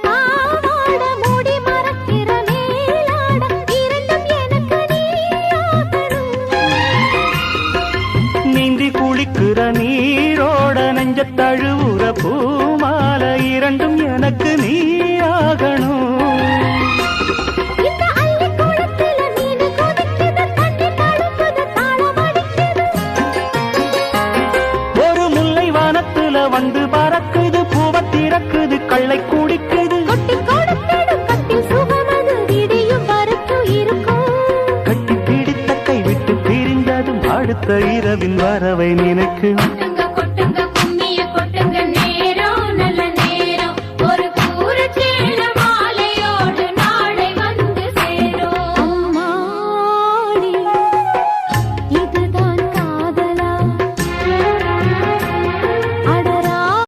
பாவாட மூடி மறக்கிற மேலாட இரண்டும் எனக்கு நீயாகணும். நீந்தி குளிக்கிற நீரோட நெஞ்ச தழுவுற பூமால இரண்டும் எனக்கு நீயாகணும். ஒரு முல்லை வானத்துல வந்து பறக்குது, பூவ திறக்குது, கள்ளை குடிக்குது. கட்டி பிடித்த கை விட்டு பிரிந்ததும் அடுத்த இரவின் வரவை நினைக்கும்.